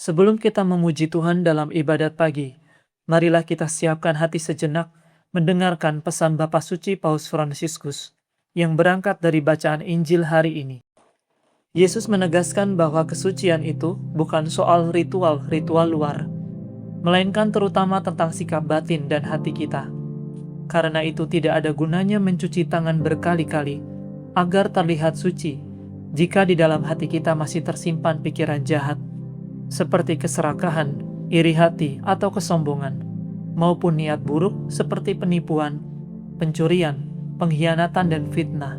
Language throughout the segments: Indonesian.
Sebelum kita memuji Tuhan dalam ibadat pagi, marilah kita siapkan hati sejenak mendengarkan pesan Bapa Suci Paus Fransiskus yang berangkat dari bacaan Injil hari ini. Yesus menegaskan bahwa kesucian itu bukan soal ritual-ritual luar, melainkan terutama tentang sikap batin dan hati kita. Karena itu tidak ada gunanya mencuci tangan berkali-kali agar terlihat suci, jika di dalam hati kita masih tersimpan pikiran jahat, seperti keserakahan, iri hati, atau kesombongan, maupun niat buruk seperti penipuan, pencurian, pengkhianatan, dan fitnah.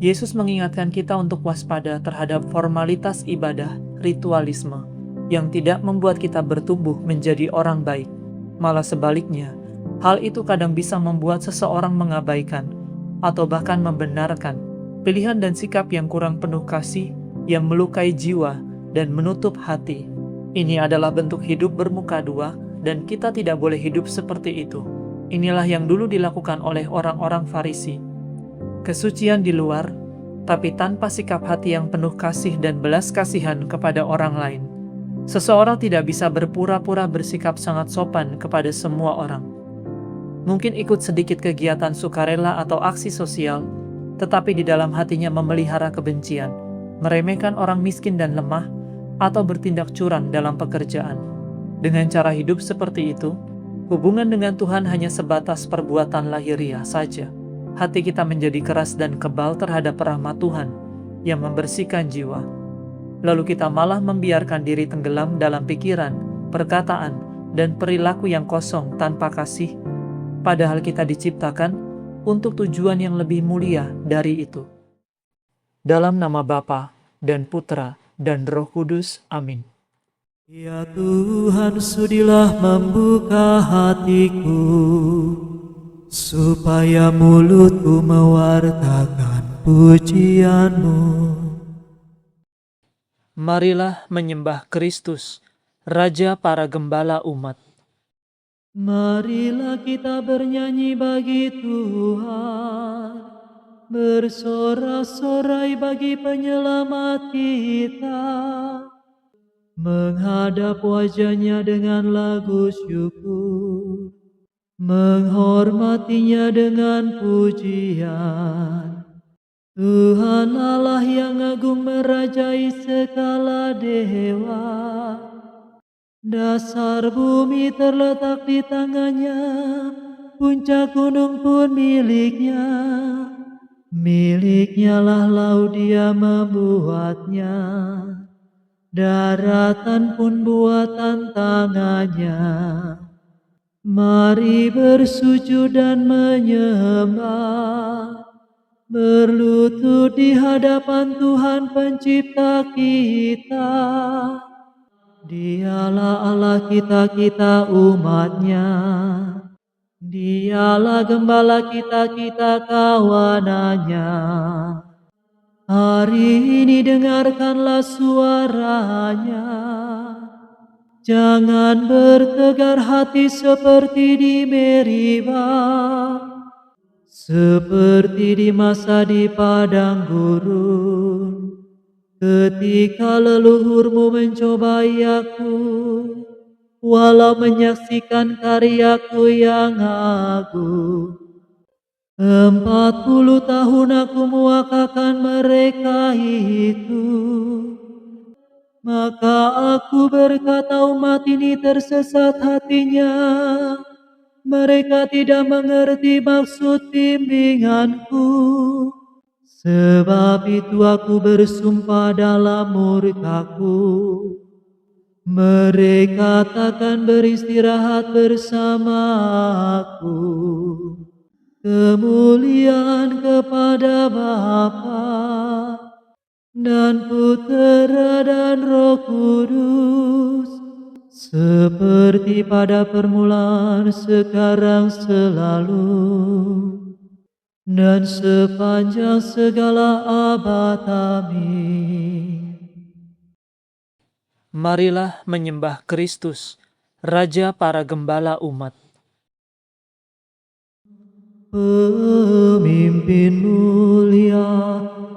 Yesus mengingatkan kita untuk waspada terhadap formalitas ibadah, ritualisme, yang tidak membuat kita bertumbuh menjadi orang baik. Malah sebaliknya, hal itu kadang bisa membuat seseorang mengabaikan atau bahkan membenarkan pilihan dan sikap yang kurang penuh kasih, yang melukai jiwa dan menutup hati. Ini adalah bentuk hidup bermuka dua, dan kita tidak boleh hidup seperti itu. Inilah yang dulu dilakukan oleh orang-orang Farisi. Kesucian di luar, tapi tanpa sikap hati yang penuh kasih dan belas kasihan kepada orang lain. Seseorang tidak bisa berpura-pura bersikap sangat sopan kepada semua orang. Mungkin ikut sedikit kegiatan sukarela atau aksi sosial, tetapi di dalam hatinya memelihara kebencian, meremehkan orang miskin dan lemah, atau bertindak curang dalam pekerjaan. Dengan cara hidup seperti itu, hubungan dengan Tuhan hanya sebatas perbuatan lahiriah saja. Hati kita menjadi keras dan kebal terhadap rahmat Tuhan yang membersihkan jiwa. Lalu kita malah membiarkan diri tenggelam dalam pikiran, perkataan, dan perilaku yang kosong tanpa kasih, padahal kita diciptakan untuk tujuan yang lebih mulia dari itu. Dalam nama Bapa dan Putra dan Roh Kudus. Amin. Ya Tuhan, sudilah membuka hatiku, supaya mulutku mewartakan pujian-Mu. Marilah menyembah Kristus, Raja para Gembala umat. Marilah kita bernyanyi bagi Tuhan, bersorak-sorai bagi penyelamat kita, menghadap wajah-Nya dengan lagu syukur, menghormatinya dengan pujian. Tuhan Allah yang agung merajai segala dewa, dasar bumi terletak di tangan-Nya, puncak gunung pun milik-Nya. Milik-Nya lah laut, Dia membuatnya, daratan pun buatan tangan-Nya. Mari bersujud dan menyembah, berlutut di hadapan Tuhan Pencipta kita. Dialah Allah kita umat-Nya. Dialah Gembala kita kawanan-Nya. Hari ini dengarkanlah suara-Nya. Jangan bertegar hati seperti di Meribah, seperti di masa di padang gurun, ketika leluhurmu mencobai Aku, walau menyaksikan karya-Ku yang agung. 40 tahun Aku muakakan mereka itu. Maka Aku berkata, umat ini tersesat hatinya, mereka tidak mengerti maksud bimbingan-Ku. Sebab itu Aku bersumpah dalam murka-Ku, mereka takkan beristirahat bersama Aku. Kemuliaan kepada Bapa dan Putera dan Roh Kudus, seperti pada permulaan, sekarang, selalu, dan sepanjang segala abad. Amin. Marilah menyembah Kristus, Raja para Gembala umat. Pemimpin mulia,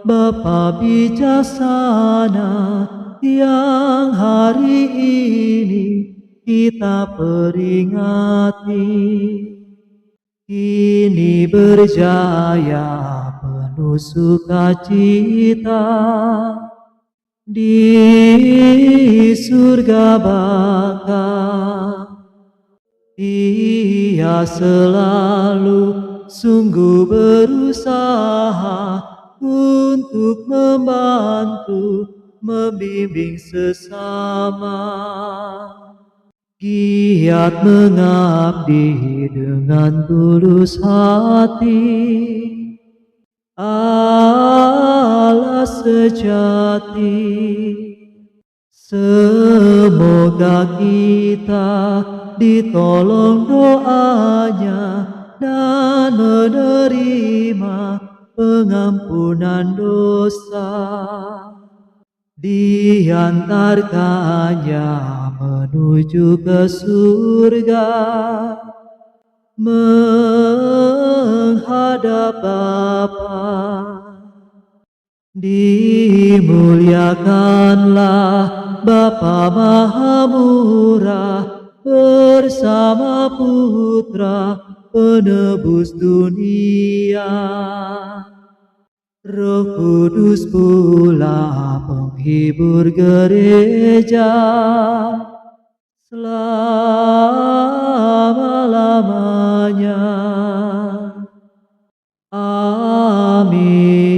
Bapa bijaksana, yang hari ini kita peringati. Kini berjaya penuh sukacita di surga baka. Ia selalu sungguh berusaha untuk membantu, membimbing sesama. Giat mengabdi dengan tulus hati, Allah sejati. Semoga kita ditolong doanya dan menerima pengampunan dosa, diantarkannya menuju ke surga, menghadap Bapa. Dimuliakanlah Bapa Maha Murah bersama Putra penebus dunia. Roh Kudus pula penghibur gereja selama-lamanya. Amin.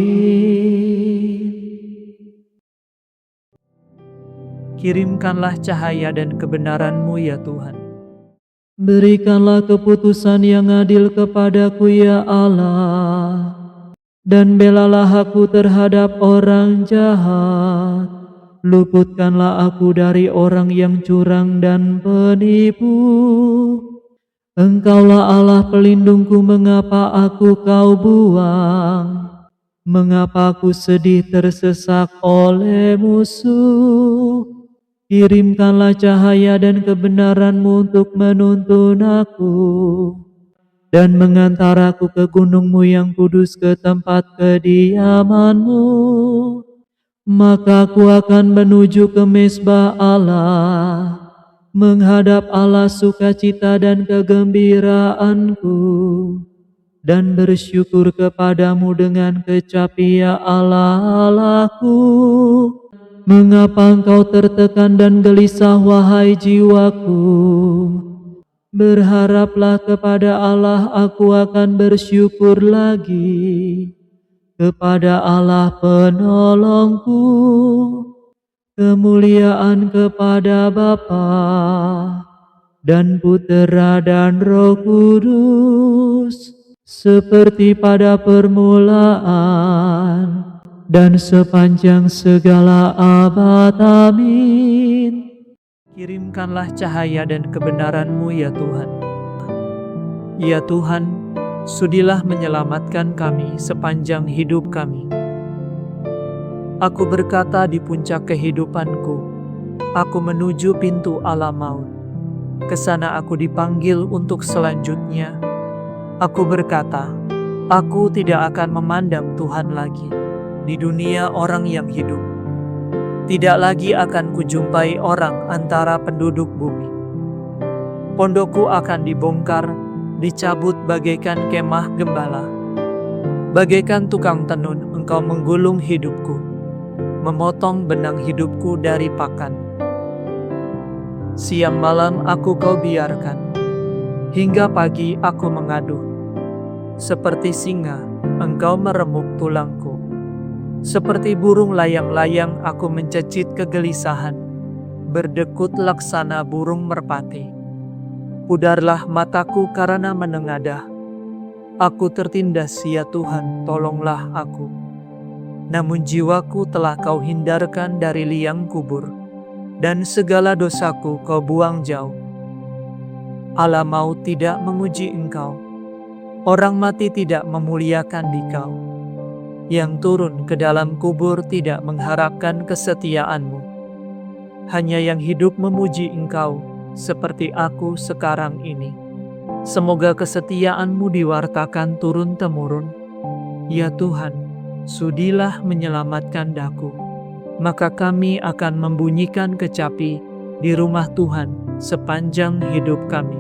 Kirimkanlah cahaya dan kebenaran-Mu ya Tuhan. Berikanlah keputusan yang adil kepadaku ya Allah, dan belalah aku terhadap orang jahat. Luputkanlah aku dari orang yang curang dan penipu. Engkaulah Allah pelindungku, mengapa aku Kau buang? Mengapa aku sedih tersesak oleh musuh? Kirimkanlah cahaya dan kebenaran-Mu untuk menuntun aku, dan mengantar aku ke gunung-Mu yang kudus, ke tempat kediaman-Mu. Maka aku akan menuju ke mezbah Allah, menghadap Allah sukacita dan kegembiraanku, dan bersyukur kepadamu dengan kecapi ya Allah Allahku. Mengapa engkau tertekan dan gelisah wahai jiwaku? Berharaplah kepada Allah, aku akan bersyukur lagi. Kepada Allah penolongku, kemuliaan kepada Bapa dan Putera dan Roh Kudus, seperti pada permulaan dan sepanjang segala abad. Amin. Kirimkanlah cahaya dan kebenaran-Mu ya Tuhan. Ya Tuhan, sudilah menyelamatkan kami sepanjang hidup kami. Aku berkata di puncak kehidupanku, aku menuju pintu alam maut. Kesana aku dipanggil untuk selanjutnya. Aku berkata, aku tidak akan memandang Tuhan lagi di dunia orang yang hidup. Tidak lagi akan kujumpai orang antara penduduk bumi. Pondokku akan dibongkar, dicabut bagaikan kemah gembala. Bagaikan tukang tenun, engkau menggulung hidupku, memotong benang hidupku dari pakan. Siang malam aku kau biarkan, hingga pagi aku mengaduh. Seperti singa, engkau meremuk tulangku. Seperti burung layang-layang aku mencecit kegelisahan, berdekut laksana burung merpati. Pudarlah mataku karena menengadah. Aku tertindas ya Tuhan, tolonglah aku. Namun jiwaku telah kau hindarkan dari liang kubur, dan segala dosaku kau buang jauh. Allah maut tidak memuji engkau, orang mati tidak memuliakan dikau. Yang turun ke dalam kubur tidak mengharapkan kesetiaanmu. Hanya yang hidup memuji engkau, seperti aku sekarang ini. Semoga kesetiaanmu diwartakan turun-temurun. Ya Tuhan, sudilah menyelamatkan daku. maka kami akan membunyikan kecapi di rumah Tuhan sepanjang hidup kami.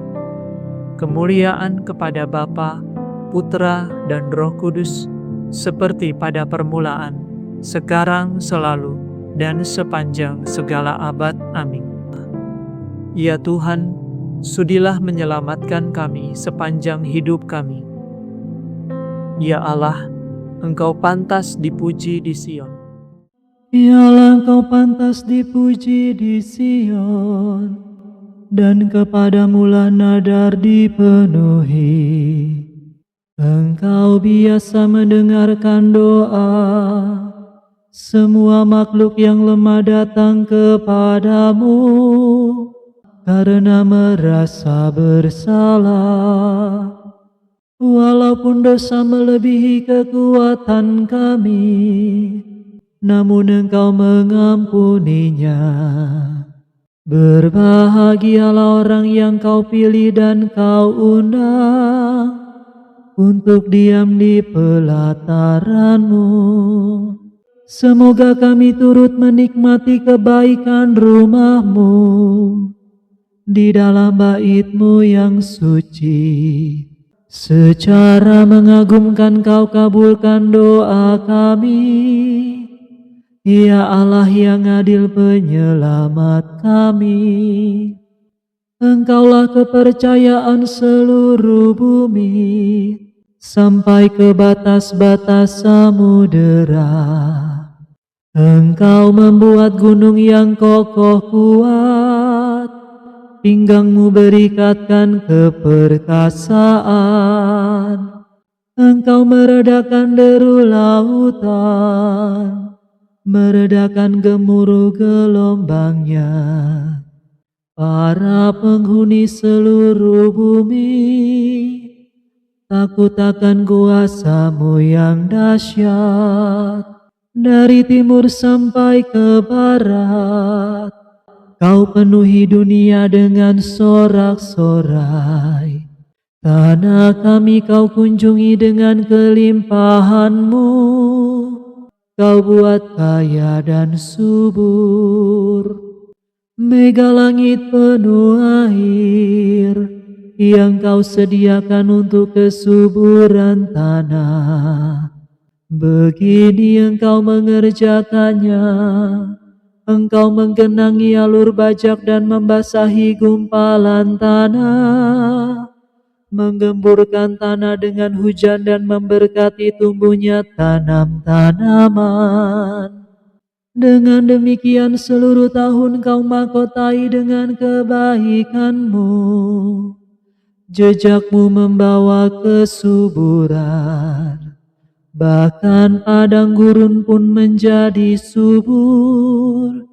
Kemuliaan kepada Bapa, Putra, dan Roh Kudus, seperti pada permulaan, sekarang, selalu, dan sepanjang segala abad. Amin. Ya Tuhan, sudilah menyelamatkan kami sepanjang hidup kami. Ya Allah, Engkau pantas dipuji di Sion. Biarlah Engkau pantas dipuji di Sion, dan kepadamu-lah nadar dipenuhi. Engkau biasa mendengarkan doa, semua makhluk yang lemah datang kepadamu, karena merasa bersalah. Walaupun dosa melebihi kekuatan kami, namun Engkau mengampuninya. Berbahagialah orang yang Kau pilih dan Kau undang untuk diam di pelataran-Mu. Semoga kami turut menikmati kebaikan rumah-Mu di dalam bait-Mu yang suci. Secara mengagumkan Kau kabulkan doa kami, Ya Allah yang adil penyelamat kami. Engkaulah kepercayaan seluruh bumi, sampai ke batas-batas samudera. Engkau membuat gunung yang kokoh kuat, pinggangmu berikatkan keperkasaan. Engkau meredakan deru lautan, meredakan gemuruh gelombangnya. Para penghuni seluruh bumi takut akan kuasa-Mu yang dahsyat. Dari timur sampai ke barat, Kau penuhi dunia dengan sorak-sorai. Tanah kami Kau kunjungi dengan kelimpahan-Mu. Kau buat kaya dan subur. Mega langit penuh air yang Kau sediakan untuk kesuburan tanah. Begini Engkau mengerjakannya. Engkau menggenangi alur bajak dan membasahi gumpalan tanah, menggemburkan tanah dengan hujan dan memberkati tumbuhnya tanam-tanaman. Dengan demikian seluruh tahun Kau mahkotai dengan kebaikan-Mu. Jejak-Mu membawa kesuburan. Bahkan padang gurun pun menjadi subur,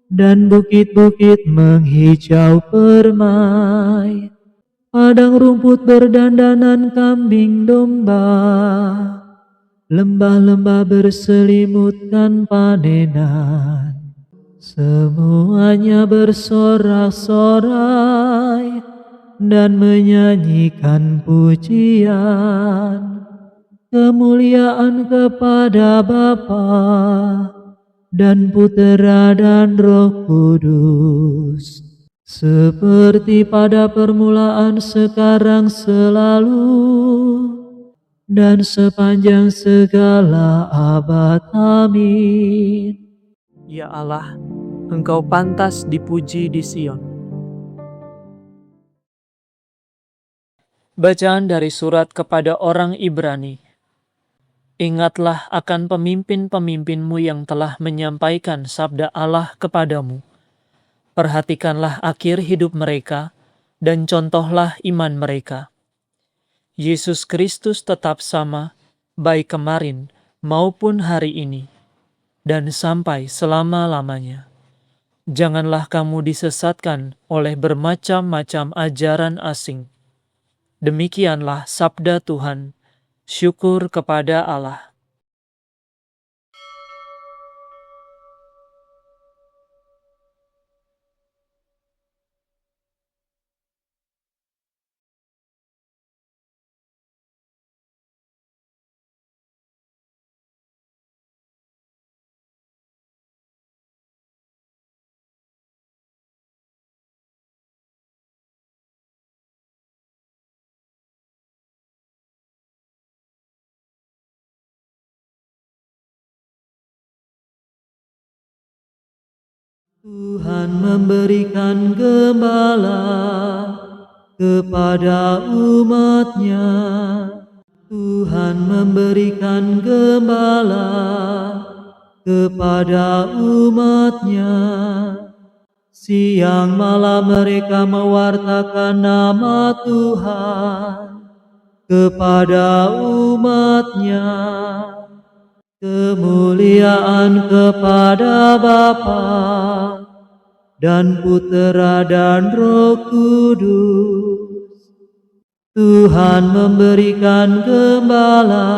dan bukit-bukit menghijau permai. Padang rumput berdandanan kambing domba, lembah-lembah berselimutkan panenan. Semuanya bersorak-sorai dan menyanyikan pujian. Kemuliaan kepada Bapa dan Putera dan Roh Kudus, seperti pada permulaan, sekarang, selalu, dan sepanjang segala abad. Amin. Ya Allah, Engkau pantas dipuji di Sion. Bacaan dari surat kepada orang Ibrani. Ingatlah akan pemimpin-pemimpinmu yang telah menyampaikan sabda Allah kepadamu. Perhatikanlah akhir hidup mereka, dan contohlah iman mereka. Yesus Kristus tetap sama, baik kemarin maupun hari ini, dan sampai selama-lamanya. Janganlah kamu disesatkan oleh bermacam-macam ajaran asing. Demikianlah sabda Tuhan. Syukur kepada Allah. Tuhan memberikan gembala kepada umat-Nya. Tuhan memberikan gembala kepada umat-Nya. Siang malam mereka mewartakan nama Tuhan kepada umat-Nya. Kemuliaan kepada Bapa dan Putera dan Roh Kudus. Tuhan memberikan gembala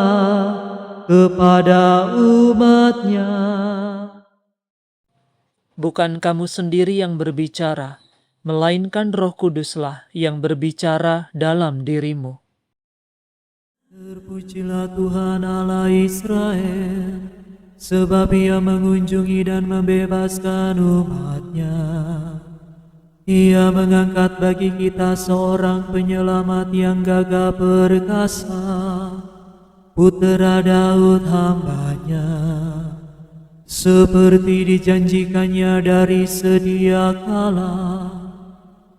kepada umat-Nya. Bukan kamu sendiri yang berbicara, melainkan Roh Kuduslah yang berbicara dalam dirimu. Terpujilah Tuhan Allah Israel, sebab Ia mengunjungi dan membebaskan umat-Nya. Ia mengangkat bagi kita seorang penyelamat yang gagah perkasa, Putera Daud hamba-Nya. Seperti dijanjikannya dari sedia kala,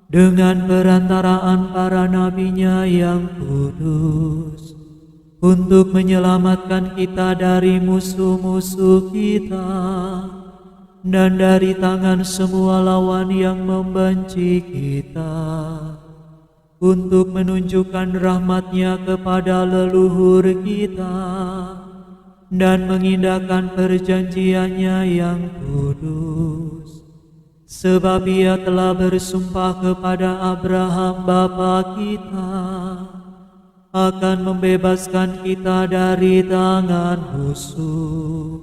dengan perantaraan para nabi-Nya yang kudus, untuk menyelamatkan kita dari musuh-musuh kita dan dari tangan semua lawan yang membenci kita, untuk menunjukkan rahmat-Nya kepada leluhur kita dan mengindahkan perjanjian-Nya yang kudus. Sebab Ia telah bersumpah kepada Abraham bapa kita akan membebaskan kita dari tangan musuh,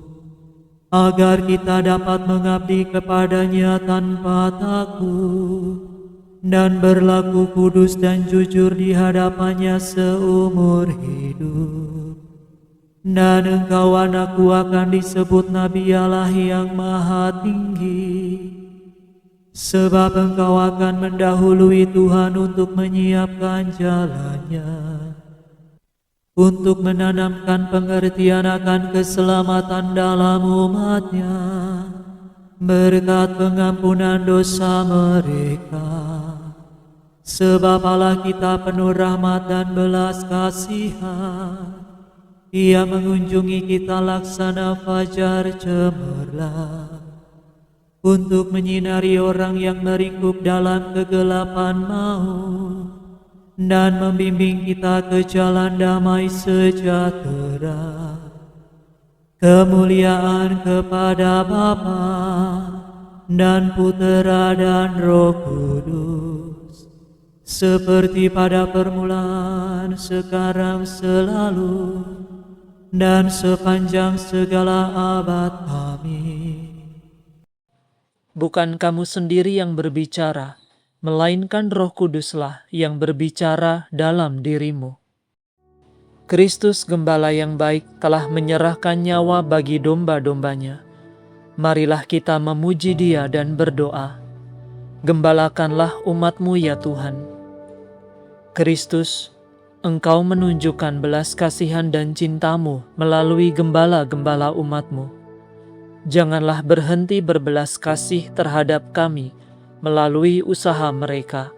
agar kita dapat mengabdi kepada-Nya tanpa takut dan berlaku kudus dan jujur di hadapan-Nya seumur hidup. Dan engkau anakku akan disebut Nabi Allah yang Maha Tinggi, sebab engkau akan mendahului Tuhan untuk menyiapkan jalan-Nya, untuk menanamkan pengertian akan keselamatan dalam umat-Nya, berkat pengampunan dosa mereka. Sebab Allah kita penuh rahmat dan belas kasihan, Ia mengunjungi kita laksana fajar cemerlang, untuk menyinari orang yang meringkuk dalam kegelapan maut, dan membimbing kita ke jalan damai sejahtera. Kemuliaan kepada Bapa dan Putera dan Roh Kudus, seperti pada permulaan, sekarang, selalu, dan sepanjang segala abad. Amin. Bukan kamu sendiri yang berbicara, melainkan Roh Kuduslah yang berbicara dalam dirimu. Kristus Gembala yang baik telah menyerahkan nyawa bagi domba-dombanya. Marilah kita memuji Dia dan berdoa. Gembalakanlah umat-Mu ya Tuhan. Kristus, Engkau menunjukkan belas kasihan dan cinta-Mu melalui gembala-gembala umat-Mu. Janganlah berhenti berbelas kasih terhadap kami melalui usaha mereka.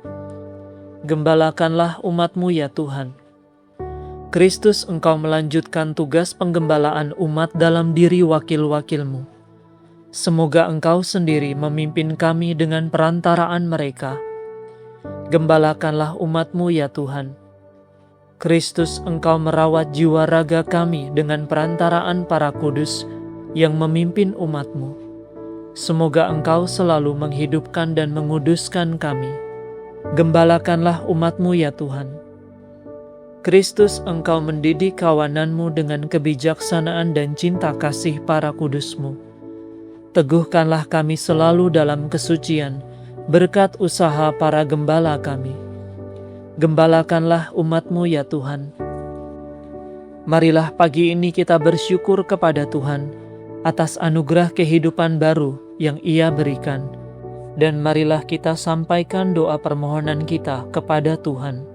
Gembalakanlah umat-Mu ya Tuhan. Kristus, Engkau melanjutkan tugas penggembalaan umat dalam diri wakil-wakil-Mu. Semoga Engkau sendiri memimpin kami dengan perantaraan mereka. Gembalakanlah umat-Mu ya Tuhan. Kristus, Engkau merawat jiwa raga kami dengan perantaraan para kudus yang memimpin umat-Mu. Semoga Engkau selalu menghidupkan dan menguduskan kami. Gembalakanlah umat-Mu ya Tuhan. Kristus, Engkau mendidik kawanan-Mu dengan kebijaksanaan dan cinta kasih para kudus-Mu. Teguhkanlah kami selalu dalam kesucian, berkat usaha para gembala kami. Gembalakanlah umat-Mu ya Tuhan. Marilah pagi ini kita bersyukur kepada Tuhan atas anugerah kehidupan baru yang Ia berikan. Dan marilah kita sampaikan doa permohonan kita kepada Tuhan.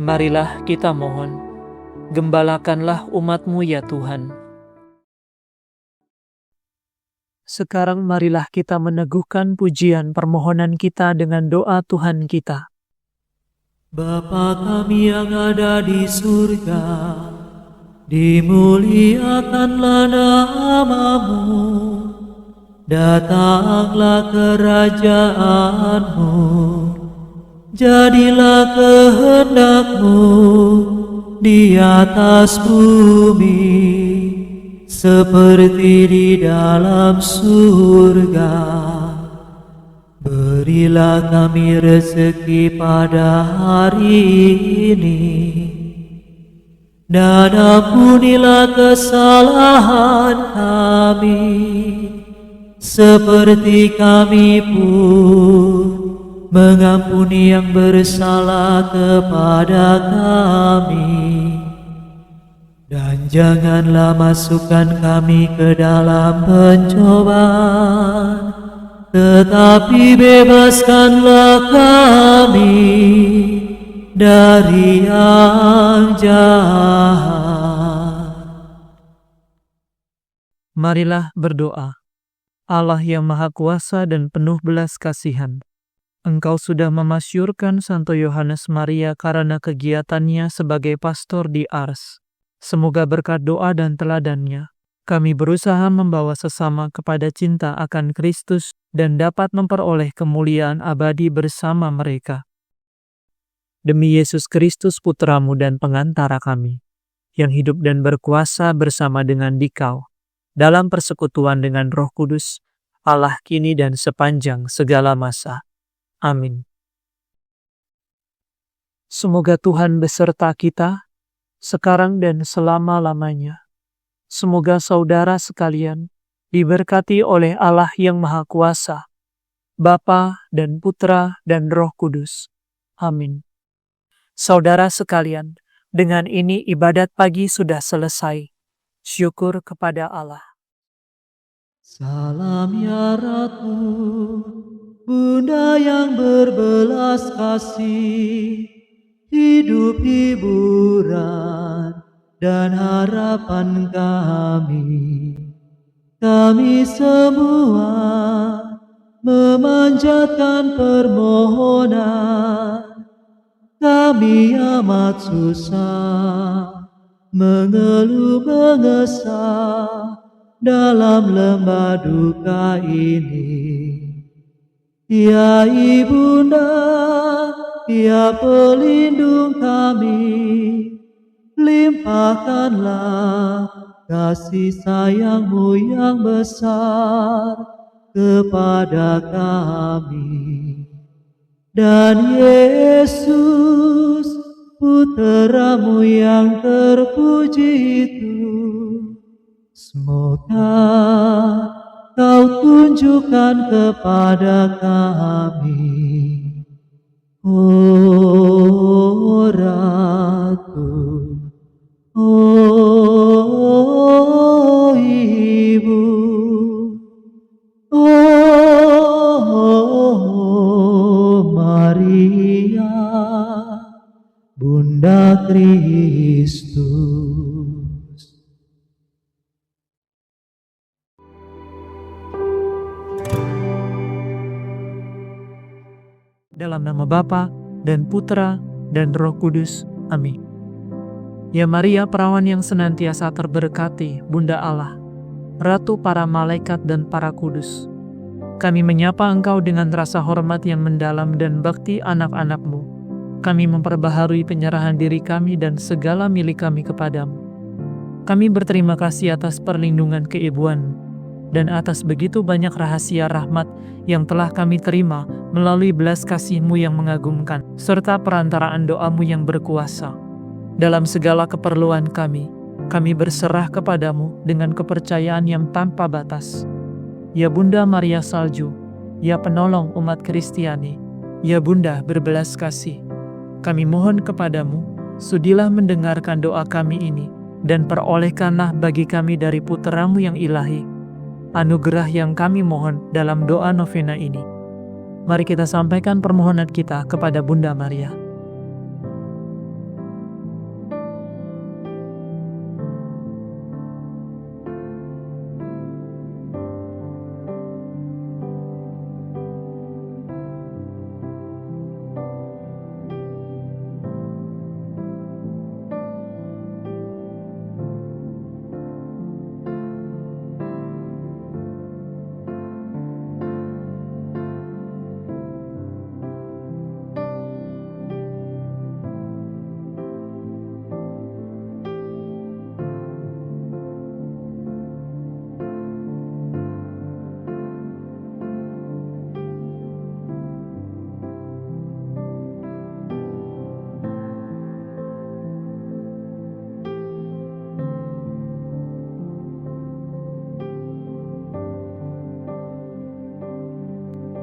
Marilah kita mohon, gembalakanlah umat-Mu ya Tuhan. Sekarang marilah kita meneguhkan pujian permohonan kita dengan doa Tuhan kita. Bapa kami yang ada di surga, dimuliakanlah nama-Mu, datanglah kerajaan-Mu, jadilah kehendak-Mu di atas bumi, seperti di dalam surga. Berilah kami rezeki pada hari ini, dan ampunilah kesalahan kami, seperti kami pun mengampuni yang bersalah kepada kami. Dan janganlah masukkan kami ke dalam pencobaan, tetapi bebaskanlah kami dari yang jahat. Marilah berdoa. Allah yang Maha Kuasa dan penuh belas kasihan, Engkau sudah memasyurkan Santo Yohanes Maria karena kegiatannya sebagai pastor di Ars. Semoga berkat doa dan teladannya, kami berusaha membawa sesama kepada cinta akan Kristus dan dapat memperoleh kemuliaan abadi bersama mereka. Demi Yesus Kristus Putra-Mu dan pengantara kami, yang hidup dan berkuasa bersama dengan Dikau, dalam persekutuan dengan Roh Kudus, Allah kini dan sepanjang segala masa. Amin. Semoga Tuhan beserta kita, sekarang dan selama-lamanya. Semoga saudara sekalian diberkati oleh Allah yang Maha Kuasa, Bapa dan Putra dan Roh Kudus. Amin. Saudara sekalian, dengan ini ibadat pagi sudah selesai. Syukur kepada Allah. Salam ya Ratu, Bunda yang berbelas kasih, hidup hiburan dan harapan kami. Kami semua memanjatkan permohonan, kami amat susah, mengeluh mengesah dalam lembah duka ini. Ya Ibunda, ya pelindung kami, limpahkanlah kasih sayang-Mu yang besar kepada kami. Dan Yesus, Putra-Mu yang terpuji itu, semoga Kau tunjukkan kepada kami, oh Ratu, oh Ibu, oh Maria, Bunda Kristus. Dalam nama Bapa dan Putra dan Roh Kudus. Amin. Ya Maria, perawan yang senantiasa terberkati, Bunda Allah, Ratu para malaikat dan para kudus, kami menyapa Engkau dengan rasa hormat yang mendalam dan bakti anak-anak-Mu. Kami memperbaharui penyerahan diri kami dan segala milik kami kepadamu. Kami berterima kasih atas perlindungan keibuan dan atas begitu banyak rahasia rahmat yang telah kami terima melalui belas kasih-Mu yang mengagumkan, serta perantaraan doa-Mu yang berkuasa. Dalam segala keperluan kami berserah kepadamu dengan kepercayaan yang tanpa batas. Ya Bunda Maria Salju, ya penolong umat Kristiani, ya Bunda berbelas kasih, kami mohon kepadamu, sudilah mendengarkan doa kami ini, dan perolehkanlah bagi kami dari Putra-Mu yang ilahi, anugerah yang kami mohon dalam doa novena ini. Mari kita sampaikan permohonan kita kepada Bunda Maria.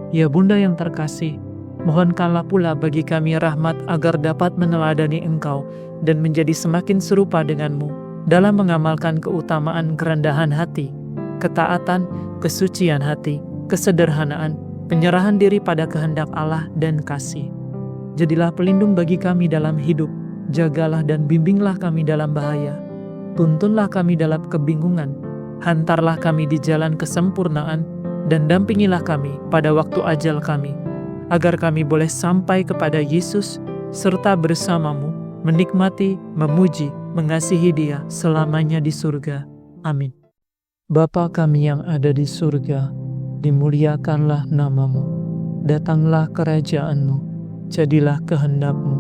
Ya Bunda yang terkasih, mohonkanlah pula bagi kami rahmat agar dapat meneladani Engkau dan menjadi semakin serupa denganmu dalam mengamalkan keutamaan kerendahan hati, ketaatan, kesucian hati, kesederhanaan, penyerahan diri pada kehendak Allah dan kasih. Jadilah pelindung bagi kami dalam hidup, jagalah dan bimbinglah kami dalam bahaya. Tuntunlah kami dalam kebingungan, hantarlah kami di jalan kesempurnaan, dan dampingilah kami pada waktu ajal kami, agar kami boleh sampai kepada Yesus, serta bersamamu, menikmati, memuji, mengasihi Dia selamanya di surga. Amin. Bapa kami yang ada di surga, dimuliakanlah namamu, datanglah kerajaan-Mu, jadilah kehendak-Mu,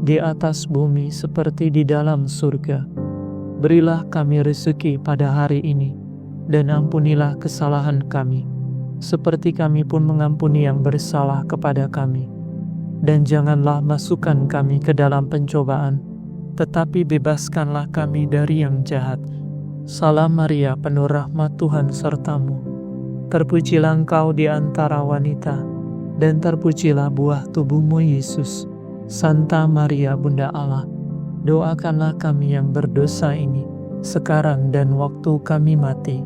di atas bumi seperti di dalam surga. Berilah kami rezeki pada hari ini, dan ampunilah kesalahan kami, seperti kami pun mengampuni yang bersalah kepada kami. Dan janganlah masukkan kami ke dalam pencobaan, tetapi bebaskanlah kami dari yang jahat. Salam Maria, penuh rahmat Tuhan sertamu. Terpujilah engkau di antara wanita, dan terpujilah buah tubuhmu Yesus. Santa Maria Bunda Allah, doakanlah kami yang berdosa ini, sekarang dan waktu kami mati.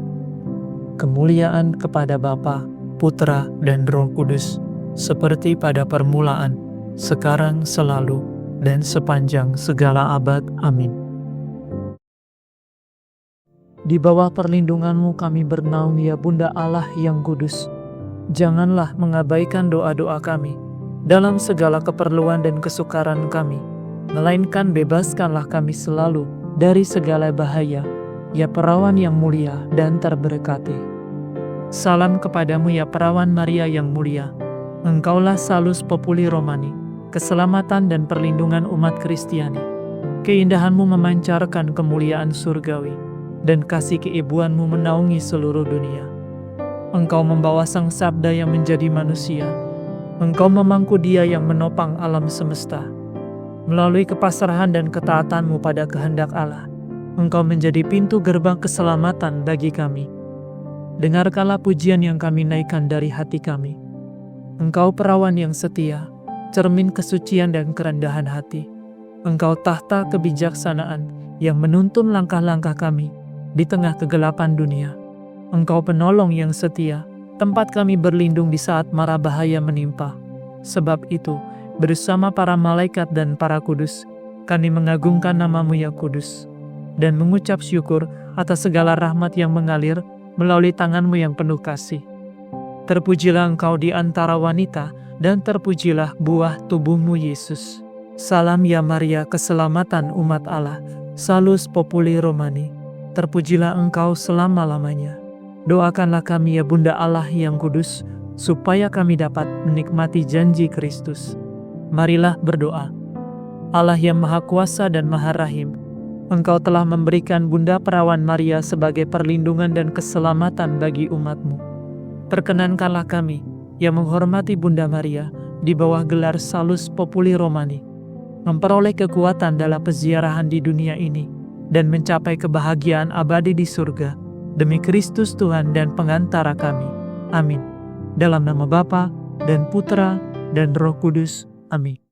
Kemuliaan kepada Bapa, Putra, dan Roh Kudus, seperti pada permulaan, sekarang, selalu, dan sepanjang segala abad. Amin. Di bawah perlindungan-Mu kami bernaung, ya Bunda Allah yang kudus. Janganlah mengabaikan doa-doa kami dalam segala keperluan dan kesukaran kami, melainkan bebaskanlah kami selalu dari segala bahaya, ya perawan yang mulia dan terberkati. Salam kepadamu ya perawan Maria yang mulia. Engkaulah Salus Populi Romani, keselamatan dan perlindungan umat Kristiani. Keindahanmu memancarkan kemuliaan surgawi, dan kasih keibuanmu menaungi seluruh dunia. Engkau membawa Sang Sabda yang menjadi manusia. Engkau memangku Dia yang menopang alam semesta. Melalui kepasrahan dan ketaatanmu pada kehendak Allah, Engkau menjadi pintu gerbang keselamatan bagi kami. Dengarkanlah pujian yang kami naikkan dari hati kami. Engkau perawan yang setia, cermin kesucian dan kerendahan hati. Engkau tahta kebijaksanaan yang menuntun langkah-langkah kami di tengah kegelapan dunia. Engkau penolong yang setia, tempat kami berlindung di saat mara bahaya menimpa. Sebab itu, bersama para malaikat dan para kudus, kami mengagungkan nama-Mu ya Kudus, dan mengucap syukur atas segala rahmat yang mengalir melalui tangan-Mu yang penuh kasih. Terpujilah Engkau di antara wanita, dan terpujilah buah tubuh-Mu Yesus. Salam ya Maria, keselamatan umat Allah, Salus Populi Romani. Terpujilah Engkau selama-lamanya. Doakanlah kami ya Bunda Allah yang kudus, supaya kami dapat menikmati janji Kristus. Marilah berdoa. Allah yang Maha Kuasa dan Maha Rahim, Engkau telah memberikan Bunda Perawan Maria sebagai perlindungan dan keselamatan bagi umat-Mu. Perkenankanlah kami yang menghormati Bunda Maria di bawah gelar Salus Populi Romani, memperoleh kekuatan dalam peziarahan di dunia ini, dan mencapai kebahagiaan abadi di surga, demi Kristus Tuhan dan pengantara kami. Amin. Dalam nama Bapa dan Putra dan Roh Kudus. Amin.